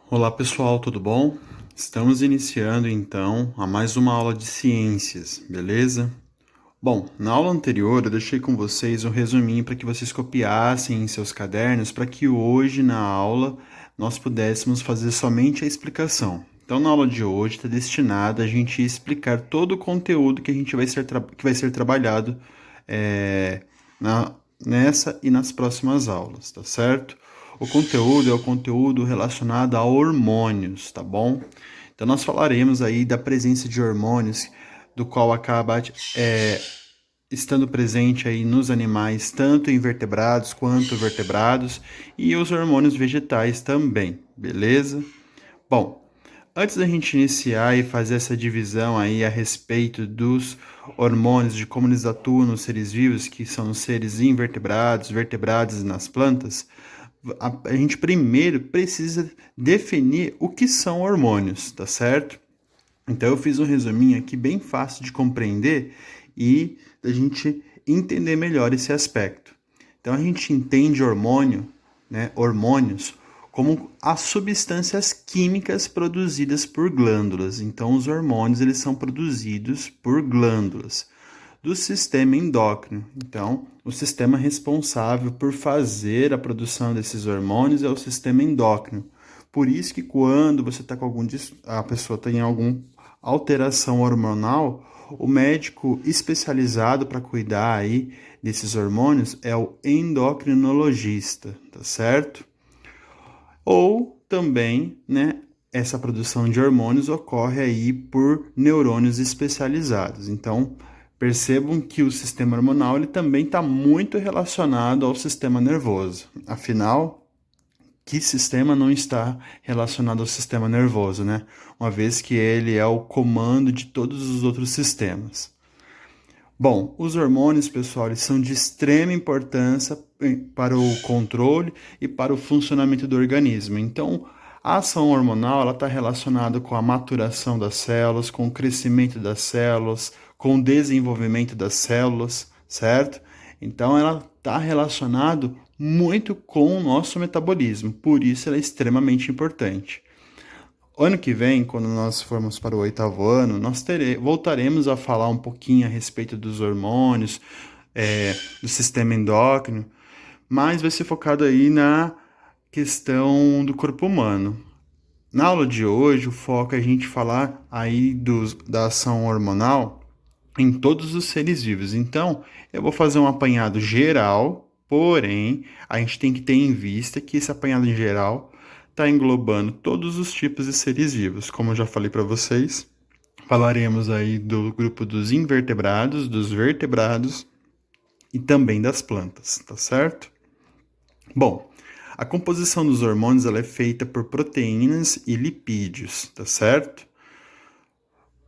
Olá pessoal, tudo bom? Estamos iniciando então a mais uma aula de ciências, beleza? Bom, na aula anterior eu deixei com vocês um resuminho para que vocês copiassem em seus cadernos para que hoje na aula nós pudéssemos fazer somente a explicação. Então, na aula de hoje está destinada a gente explicar todo o conteúdo que que vai ser trabalhado é, nessa e nas próximas aulas, tá certo? O conteúdo é o conteúdo relacionado a hormônios, tá bom? Então, nós falaremos aí da presença de hormônios, do qual acaba estando presente aí nos animais, tanto invertebrados quanto vertebrados, e os hormônios vegetais também, beleza? Bom, antes da gente iniciar e fazer essa divisão aí a respeito dos hormônios, de como eles atuam nos seres vivos, que são os seres invertebrados, vertebrados e nas plantas, a gente primeiro precisa definir o que são hormônios, tá certo? Então eu fiz um resuminho aqui bem fácil de compreender e da gente entender melhor esse aspecto. Então a gente entende hormônio, né, hormônios, como as substâncias químicas produzidas por glândulas. Então os hormônios eles são produzidos por glândulas do sistema endócrino. Então, o sistema responsável por fazer a produção desses hormônios é o sistema endócrino. Por isso que quando você está com a pessoa tem alguma alteração hormonal, o médico especializado para cuidar aí desses hormônios é o endocrinologista, tá certo? Ou também, né, essa produção de hormônios ocorre aí por neurônios especializados. Então, percebam que o sistema hormonal ele também está muito relacionado ao sistema nervoso. Afinal, que sistema não está relacionado ao sistema nervoso, né? Uma vez que ele é o comando de todos os outros sistemas. Bom, os hormônios, pessoal, eles são de extrema importância para o controle e para o funcionamento do organismo. Então, a ação hormonal ela está relacionada com a maturação das células, com o crescimento das células, com o desenvolvimento das células, certo? Então, ela está relacionada muito com o nosso metabolismo, por isso ela é extremamente importante. Ano que vem, quando nós formos para o 8º ano, voltaremos a falar um pouquinho a respeito dos hormônios, do sistema endócrino, mas vai ser focado aí na questão do corpo humano. Na aula de hoje, o foco é a gente falar aí da ação hormonal em todos os seres vivos. Então, eu vou fazer um apanhado geral, porém, a gente tem que ter em vista que esse apanhado em geral está englobando todos os tipos de seres vivos. Como eu já falei para vocês, falaremos aí do grupo dos invertebrados, dos vertebrados e também das plantas, tá certo? Bom, a composição dos hormônios ela é feita por proteínas e lipídios, tá certo?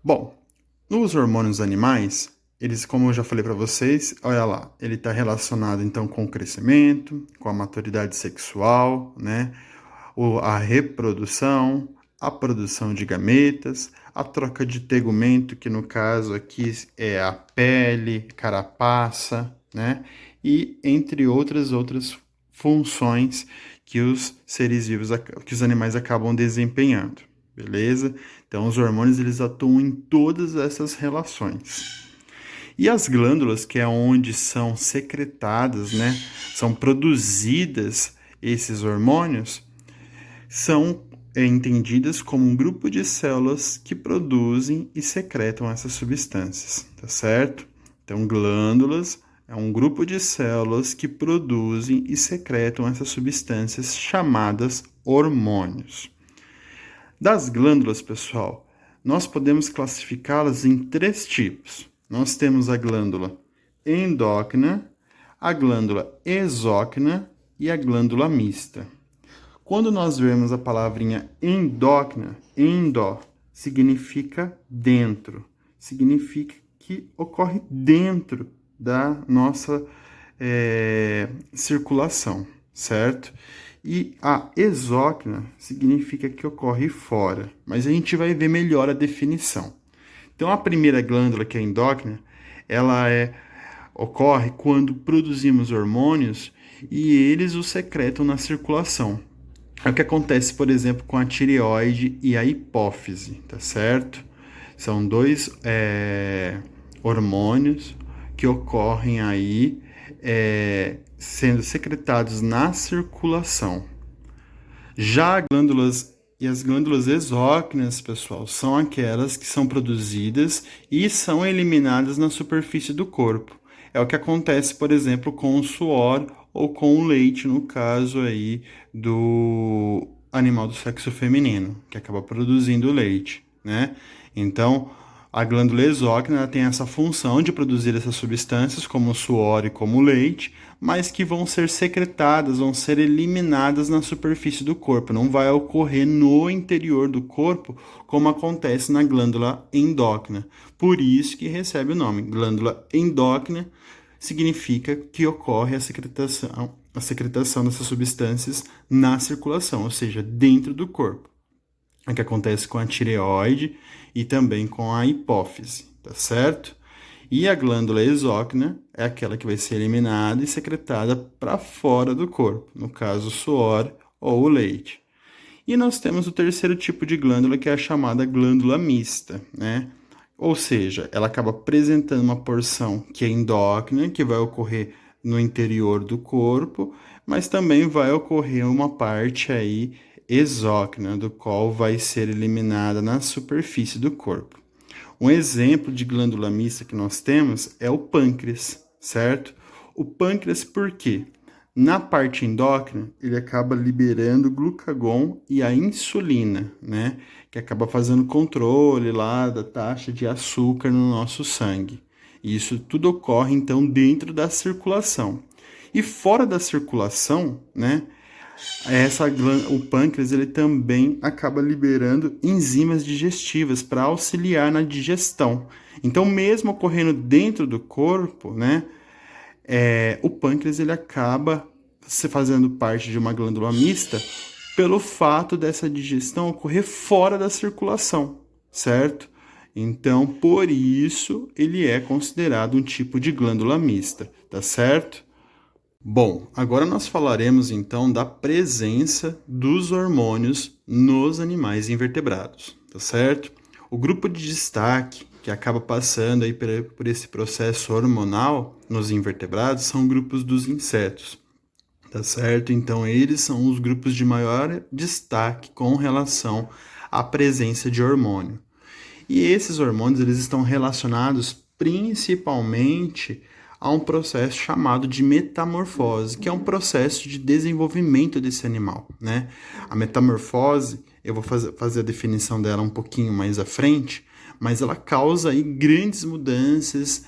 Bom, nos hormônios animais, eles, como eu já falei para vocês, olha lá, ele está relacionado então com o crescimento, com a maturidade sexual, né? A reprodução, a produção de gametas, a troca de tegumento, que no caso aqui é a pele, carapaça, né? E entre outras funções que os seres vivos, que os animais acabam desempenhando, beleza? Então, os hormônios eles atuam em todas essas relações. E as glândulas, que é onde são secretadas, né? São produzidas esses hormônios, são entendidas como um grupo de células que produzem e secretam essas substâncias, tá certo? Então, glândulas é um grupo de células que produzem e secretam essas substâncias chamadas hormônios. Das glândulas, pessoal, nós podemos classificá-las em 3 tipos. Nós temos a glândula endócrina, a glândula exócrina e a glândula mista. Quando nós vemos a palavrinha endócrina, endo significa dentro, significa que ocorre dentro da nossa circulação, certo? E a exócrina significa que ocorre fora, mas a gente vai ver melhor a definição. Então, a primeira glândula, que é a endócrina, ocorre quando produzimos hormônios e eles os secretam na circulação. É o que acontece, por exemplo, com a tireoide e a hipófise, tá certo? São dois hormônios que ocorrem aí sendo secretados na circulação. Já as glândulas exócrinas, pessoal, são aquelas que são produzidas e são eliminadas na superfície do corpo. É o que acontece, por exemplo, com o suor ou com o leite, no caso aí do animal do sexo feminino, que acaba produzindo leite, né? Então, a glândula exócrina tem essa função de produzir essas substâncias, como o suor e como o leite, mas que vão ser secretadas, vão ser eliminadas na superfície do corpo. Não vai ocorrer no interior do corpo, como acontece na glândula endócrina. Por isso que recebe o nome. Glândula endócrina significa que ocorre a secretação dessas substâncias na circulação, ou seja, dentro do corpo. É o que acontece com a tireoide e também com a hipófise, tá certo? E a glândula exócrina é aquela que vai ser eliminada e secretada para fora do corpo, no caso, o suor ou o leite. E nós temos o terceiro tipo de glândula, que é a chamada glândula mista, né? Ou seja, ela acaba apresentando uma porção que é endócrina, que vai ocorrer no interior do corpo, mas também vai ocorrer uma parte aí exócrina, do qual vai ser eliminada na superfície do corpo. Um exemplo de glândula mista que nós temos é o pâncreas, certo? O pâncreas por quê? Na parte endócrina, ele acaba liberando o glucagon e a insulina, né? Que acaba fazendo controle lá da taxa de açúcar no nosso sangue. E isso tudo ocorre, então, dentro da circulação. E fora da circulação, né? O pâncreas ele também acaba liberando enzimas digestivas para auxiliar na digestão. Então, mesmo ocorrendo dentro do corpo, né, o pâncreas ele acaba se fazendo parte de uma glândula mista pelo fato dessa digestão ocorrer fora da circulação, certo? Então, por isso, ele é considerado um tipo de glândula mista, tá certo? Bom, agora nós falaremos então da presença dos hormônios nos animais invertebrados, tá certo? O grupo de destaque que acaba passando aí por esse processo hormonal nos invertebrados são grupos dos insetos, tá certo? Então eles são os grupos de maior destaque com relação à presença de hormônio. E esses hormônios eles estão relacionados principalmente a um processo chamado de metamorfose, que é um processo de desenvolvimento desse animal, né? A metamorfose, eu vou fazer a definição dela um pouquinho mais à frente, mas ela causa aí grandes mudanças,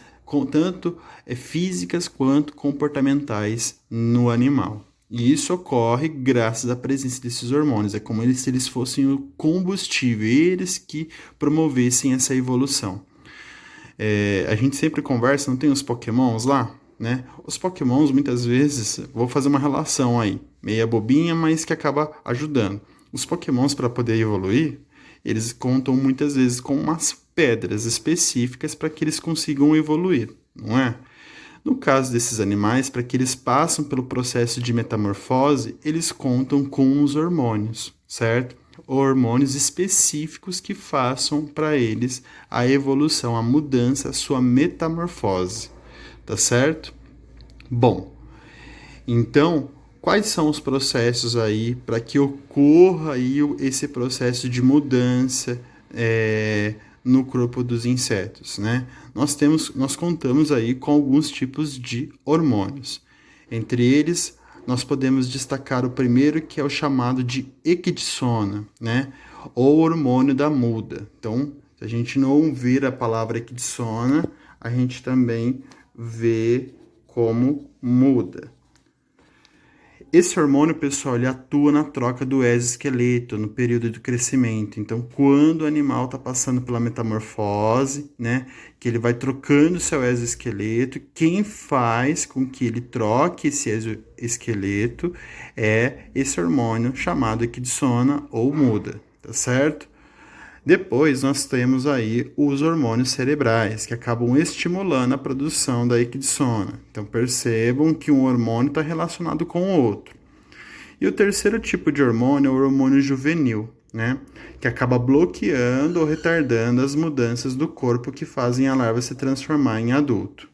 tanto físicas quanto comportamentais no animal. E isso ocorre graças à presença desses hormônios. É como se eles fossem o combustível, eles que promovessem essa evolução. A gente sempre conversa, não tem os pokémons lá, né? Os pokémons, muitas vezes, vou fazer uma relação aí, meia bobinha, mas que acaba ajudando. Os pokémons, para poder evoluir, eles contam muitas vezes com umas pedras específicas para que eles consigam evoluir, não é? No caso desses animais, para que eles passem pelo processo de metamorfose, eles contam com os hormônios, certo? Hormônios específicos que façam para eles a evolução, a mudança, a sua metamorfose, tá certo? Bom, então, quais são os processos aí para que ocorra aí esse processo de mudança no corpo dos insetos, né? Nós contamos aí com alguns tipos de hormônios. Entre eles, nós podemos destacar o primeiro, que é o chamado de equidisona, né? Ou hormônio da muda. Então, se a gente não vir a palavra equidisona, a gente também vê como muda. Esse hormônio, pessoal, ele atua na troca do exoesqueleto, no período do crescimento. Então, quando o animal está passando pela metamorfose, né, que ele vai trocando seu exoesqueleto, quem faz com que ele troque esse exoesqueleto é esse hormônio chamado equidisona ou muda, tá certo? Depois nós temos aí os hormônios cerebrais, que acabam estimulando a produção da equidisona. Então percebam que um hormônio está relacionado com o outro. E o terceiro tipo de hormônio é o hormônio juvenil, né? Que acaba bloqueando ou retardando as mudanças do corpo que fazem a larva se transformar em adulto.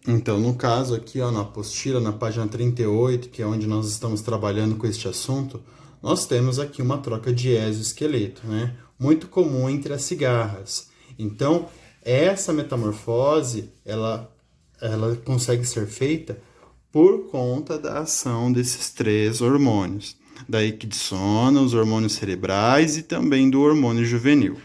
Então, no caso aqui, ó, na apostila, na página 38, que é onde nós estamos trabalhando com este assunto, nós temos aqui uma troca de exoesqueleto, né? Muito comum entre as cigarras. Então, essa metamorfose, ela consegue ser feita por conta da ação desses três hormônios, da equidisona, os hormônios cerebrais e também do hormônio juvenil.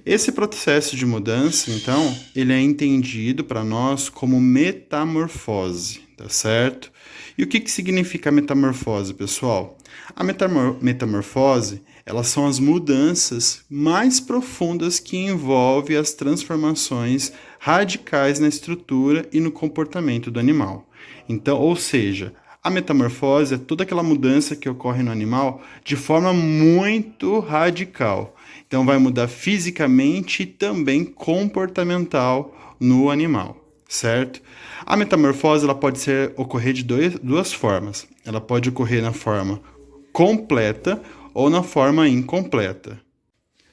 Esse processo de mudança, então, ele é entendido para nós como metamorfose, tá certo? E o que significa a metamorfose, pessoal? A metamorfose, elas são as mudanças mais profundas que envolvem as transformações radicais na estrutura e no comportamento do animal. Então, ou seja, a metamorfose é toda aquela mudança que ocorre no animal de forma muito radical. Então, vai mudar fisicamente e também comportamental no animal, certo? A metamorfose ela pode ocorrer de duas formas. Ela pode ocorrer na forma completa ou na forma incompleta.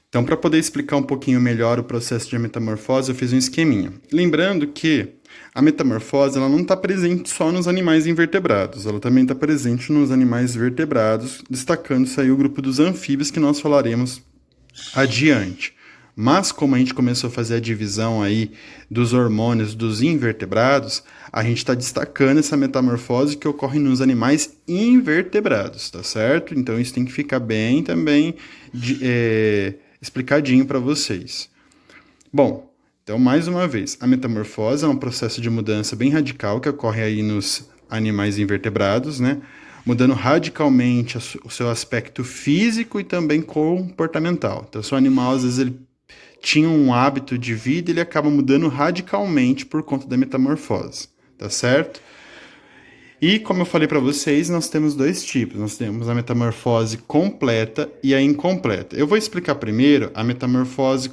Então, para poder explicar um pouquinho melhor o processo de metamorfose, eu fiz um esqueminha. Lembrando que a metamorfose ela não está presente só nos animais invertebrados, ela também está presente nos animais vertebrados, destacando-se aí o grupo dos anfíbios que nós falaremos adiante. Mas como a gente começou a fazer a divisão aí dos hormônios dos invertebrados, a gente está destacando essa metamorfose que ocorre nos animais invertebrados, tá certo? Então isso tem que ficar bem também explicadinho para vocês. Bom, então mais uma vez, a metamorfose é um processo de mudança bem radical que ocorre aí nos animais invertebrados, né? Mudando radicalmente o seu aspecto físico e também comportamental. Então, se o animal, às vezes, ele tinha um hábito de vida, ele acaba mudando radicalmente por conta da metamorfose, tá certo? E, como eu falei para vocês, nós temos dois tipos. Nós temos a metamorfose completa e a incompleta. Eu vou explicar primeiro a metamorfose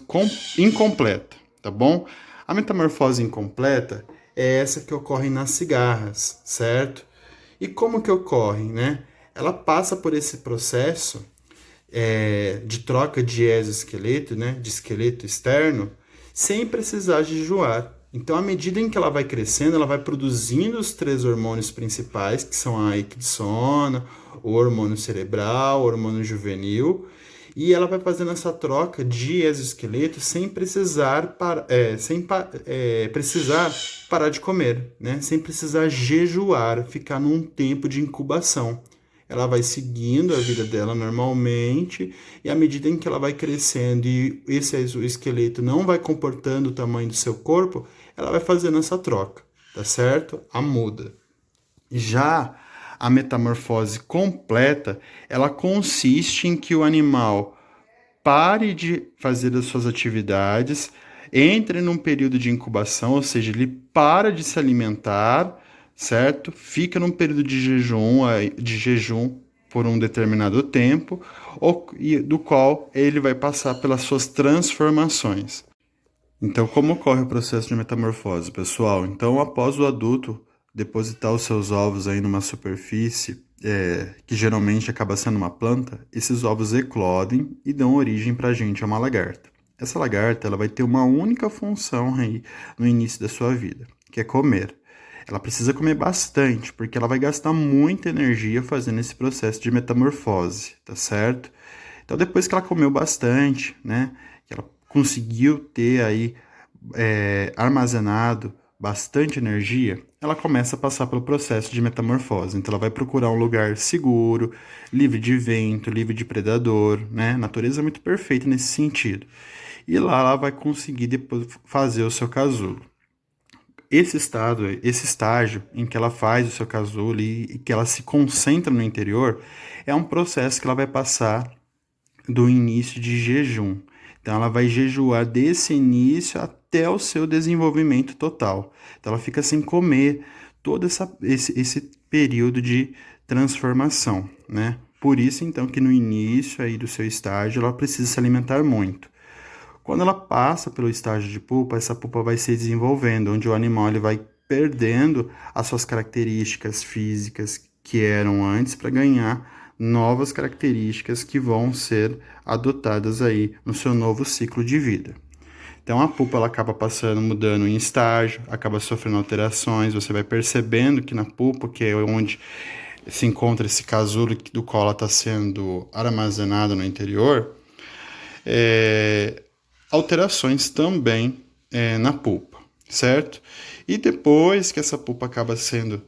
incompleta, tá bom? A metamorfose incompleta é essa que ocorre nas cigarras, certo? E como que ocorre, né? Ela passa por esse processo de troca de exoesqueleto, né? De esqueleto externo, sem precisar jejuar. Então, à medida em que ela vai crescendo, ela vai produzindo os três hormônios principais, que são a equidisona, o hormônio cerebral, o hormônio juvenil, e ela vai fazendo essa troca de exoesqueleto sem precisar parar de comer, né? Sem precisar jejuar, ficar num tempo de incubação. Ela vai seguindo a vida dela normalmente, e à medida em que ela vai crescendo e esse exoesqueleto não vai comportando o tamanho do seu corpo, ela vai fazendo essa troca, tá certo? A muda. Já a metamorfose completa, ela consiste em que o animal pare de fazer as suas atividades, entre num período de incubação, ou seja, ele para de se alimentar, certo? Fica num período de jejum por um determinado tempo, do qual ele vai passar pelas suas transformações. Então, como ocorre o processo de metamorfose, pessoal? Então, após o adulto depositar os seus ovos aí numa superfície, que geralmente acaba sendo uma planta, esses ovos eclodem e dão origem para a gente a uma lagarta. Essa lagarta ela vai ter uma única função aí no início da sua vida, que é comer. Ela precisa comer bastante, porque ela vai gastar muita energia fazendo esse processo de metamorfose, tá certo? Então, depois que ela comeu bastante, né, que ela conseguiu ter aí armazenado bastante energia, ela começa a passar pelo processo de metamorfose. Então, ela vai procurar um lugar seguro, livre de vento, livre de predador, né? A natureza é muito perfeita nesse sentido. E lá ela vai conseguir depois fazer o seu casulo. Esse estágio em que ela faz o seu casulo e que ela se concentra no interior, é um processo que ela vai passar do início de jejum. Então, ela vai jejuar desse início até o seu desenvolvimento total. Então, ela fica sem comer todo esse período de transformação, né? Por isso, então, que no início aí do seu estágio, ela precisa se alimentar muito. Quando ela passa pelo estágio de pupa, essa pupa vai se desenvolvendo, onde o animal ele vai perdendo as suas características físicas que eram antes para ganhar novas características que vão ser adotadas aí no seu novo ciclo de vida. Então a pupa ela acaba passando, mudando em estágio, acaba sofrendo alterações, você vai percebendo que na pupa, que é onde se encontra esse casulo do qual ela está sendo armazenada no interior, alterações também na pupa, certo? E depois que essa pupa acaba sendo,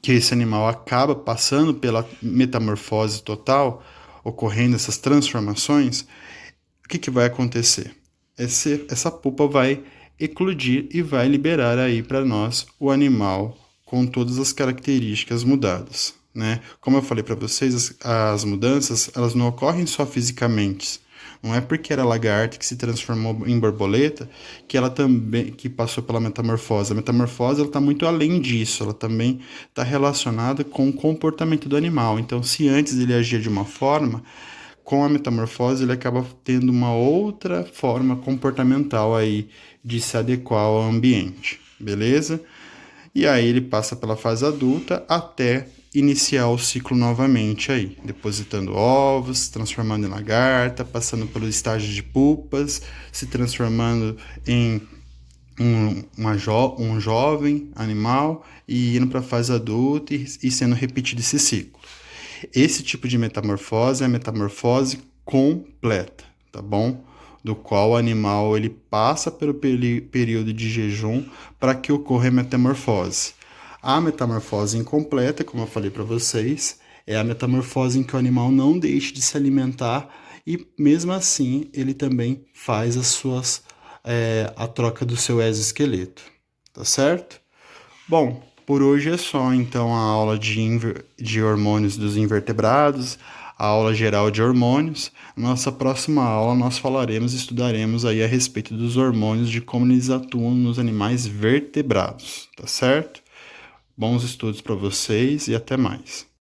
que esse animal acaba passando pela metamorfose total, ocorrendo essas transformações, o que vai acontecer? Essa pupa vai eclodir e vai liberar aí para nós o animal com todas as características mudadas, né? Como eu falei para vocês, as mudanças elas não ocorrem só fisicamente. Não é porque era lagarta que se transformou em borboleta que ela também que passou pela metamorfose. A metamorfose ela está muito além disso. Ela também está relacionada com o comportamento do animal. Então, se antes ele agia de uma forma, com a metamorfose ele acaba tendo uma outra forma comportamental aí de se adequar ao ambiente, beleza? E aí ele passa pela fase adulta até iniciar o ciclo novamente aí, depositando ovos, transformando em lagarta, passando pelo estágio de pupas, se transformando em um jovem animal e indo para a fase adulta e sendo repetido esse ciclo. Esse tipo de metamorfose é a metamorfose completa, tá bom? Do qual o animal ele passa pelo período de jejum para que ocorra a metamorfose. A metamorfose incompleta, como eu falei para vocês, é a metamorfose em que o animal não deixa de se alimentar e mesmo assim ele também faz a troca do seu exoesqueleto, tá certo? Bom, por hoje é só então a aula de hormônios dos invertebrados, a aula geral de hormônios. Nossa próxima aula nós falaremos e estudaremos aí a respeito dos hormônios, de como eles atuam nos animais vertebrados, tá certo? Bons estudos para vocês e até mais.